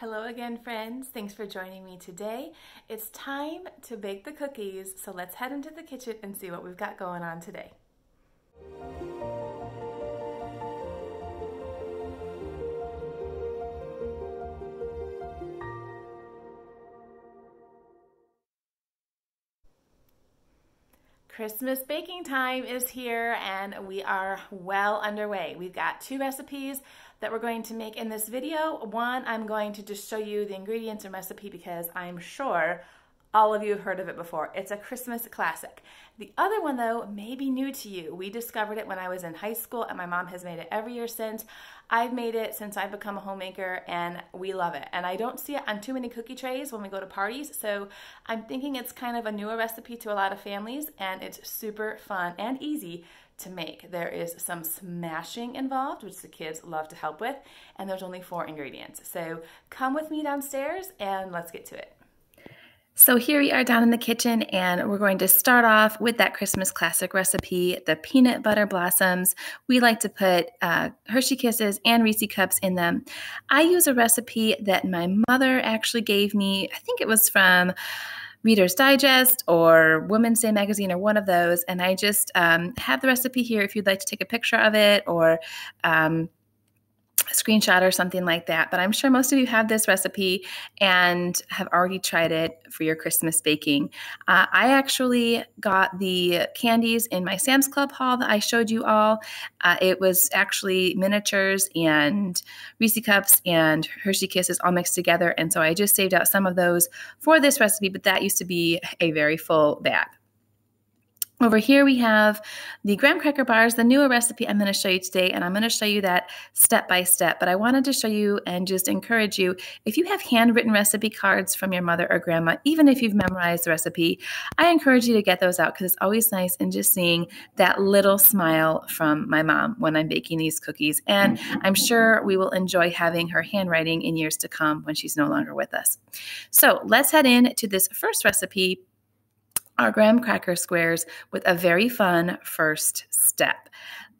Hello again, friends. Thanks for joining me today. It's time to bake the cookies, so let's head into the kitchen and see what we've got going on today. Christmas baking time is here and we are well underway. We've got two recipes that we're going to make in this video. One, I'm going to just show you the ingredients and recipe because I'm sure all of you have heard of it before. It's a Christmas classic. The other one, though, may be new to you. We discovered it when I was in high school, and my mom has made it every year since. I've made it since I've become a homemaker, and we love it. And I don't see it on too many cookie trays when we go to parties, so I'm thinking it's kind of a newer recipe to a lot of families, and it's super fun and easy to make. There is some smashing involved, which the kids love to help with, and there's only 4 ingredients. So come with me downstairs, and let's get to it. So here we are down in the kitchen, and we're going to start off with that Christmas classic recipe, the peanut butter blossoms. We like to put Hershey Kisses and Reese Cups in them. I use a recipe that my mother actually gave me. I think it was from Reader's Digest or Women's Day magazine or one of those, and I just have the recipe here if you'd like to take a picture of it or a screenshot or something like that. But I'm sure most of you have this recipe and have already tried it for your Christmas baking. I actually got the candies in my Sam's Club haul that I showed you all. It was actually miniatures and Reese Cups and Hershey Kisses all mixed together. And so I just saved out some of those for this recipe, but that used to be a very full bag. Over here we have the graham cracker bars, the newer recipe I'm going to show you today, and I'm going to show you that step by step. But I wanted to show you and just encourage you, if you have handwritten recipe cards from your mother or grandma, even if you've memorized the recipe, I encourage you to get those out because it's always nice and just seeing that little smile from my mom when I'm baking these cookies. And I'm sure we will enjoy having her handwriting in years to come when she's no longer with us. So let's head in to this first recipe, our graham cracker squares, with a very fun first step.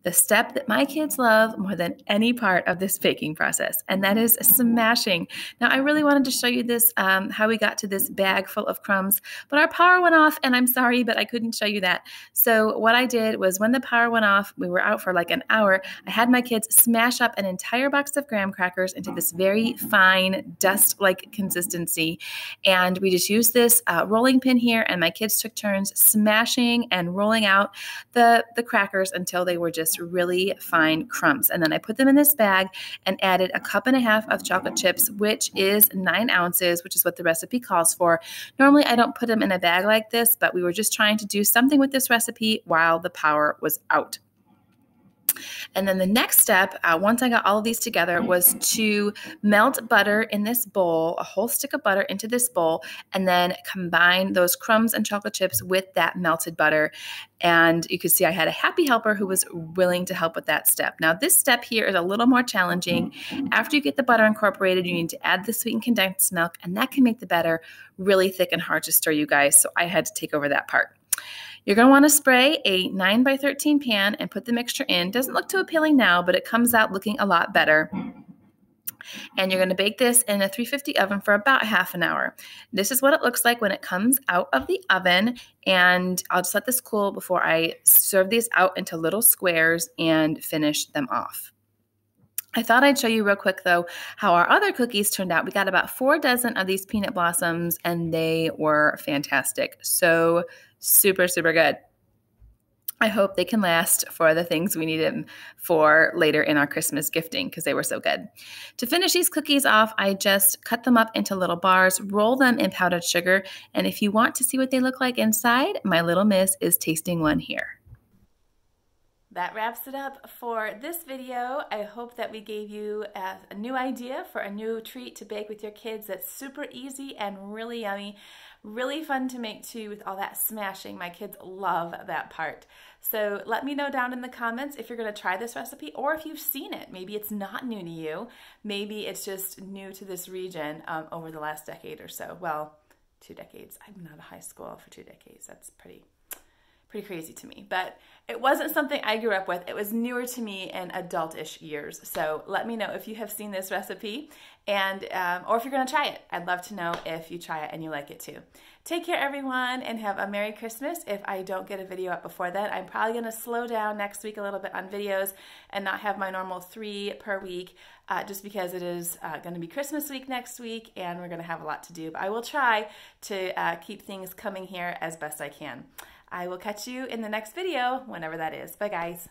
The step that my kids love more than any part of this baking process, and that is smashing. Now, I really wanted to show you this, how we got to this bag full of crumbs, but our power went off, and I'm sorry, but I couldn't show you that. So what I did was when the power went off, we were out for like an hour, I had my kids smash up an entire box of graham crackers into this very fine dust-like consistency, and we just used this rolling pin here, and my kids took turns smashing and rolling out the crackers until they were just really fine crumbs. And then I put them in this bag and added 1.5 cups of chocolate chips, which is 9 ounces, which is what the recipe calls for. Normally, I don't put them in a bag like this, but we were just trying to do something with this recipe while the power was out. And then the next step, once I got all of these together, was to melt butter in this bowl, a whole stick of butter into this bowl, and then combine those crumbs and chocolate chips with that melted butter. And you could see I had a happy helper who was willing to help with that step. Now, this step here is a little more challenging. After you get the butter incorporated, you need to add the sweetened condensed milk, and that can make the batter really thick and hard to stir, you guys. So I had to take over that part. You're going to want to spray a 9 by 13 pan and put the mixture in. Doesn't look too appealing now, but it comes out looking a lot better. And you're going to bake this in a 350 oven for about half an hour. This is what it looks like when it comes out of the oven. And I'll just let this cool before I serve these out into little squares and finish them off. I thought I'd show you real quick, though, how our other cookies turned out. We got about 4 dozen of these peanut blossoms, and they were fantastic. So super, super good. I hope they can last for the things we need them for later in our Christmas gifting because they were so good. To finish these cookies off, I just cut them up into little bars, roll them in powdered sugar, and if you want to see what they look like inside, my little miss is tasting one here. That wraps it up for this video. I hope that we gave you a new idea for a new treat to bake with your kids that's super easy and really yummy. Really fun to make too with all that smashing. My kids love that part. So let me know down in the comments if you're going to try this recipe or if you've seen it. Maybe it's not new to you. Maybe it's just new to this region over the last decade or so. Well, 2 decades. I've been out of high school for 2 decades. That's pretty pretty crazy to me. But it wasn't something I grew up with. It was newer to me in adultish years. So let me know if you have seen this recipe and or if you're going to try it. I'd love to know if you try it and you like it too. Take care, everyone, and have a Merry Christmas. If I don't get a video up before that, I'm probably going to slow down next week a little bit on videos and not have my normal 3 per week just because it is going to be Christmas week next week and we're going to have a lot to do. But I will try to keep things coming here as best I can. I will catch you in the next video, whenever that is. Bye, guys.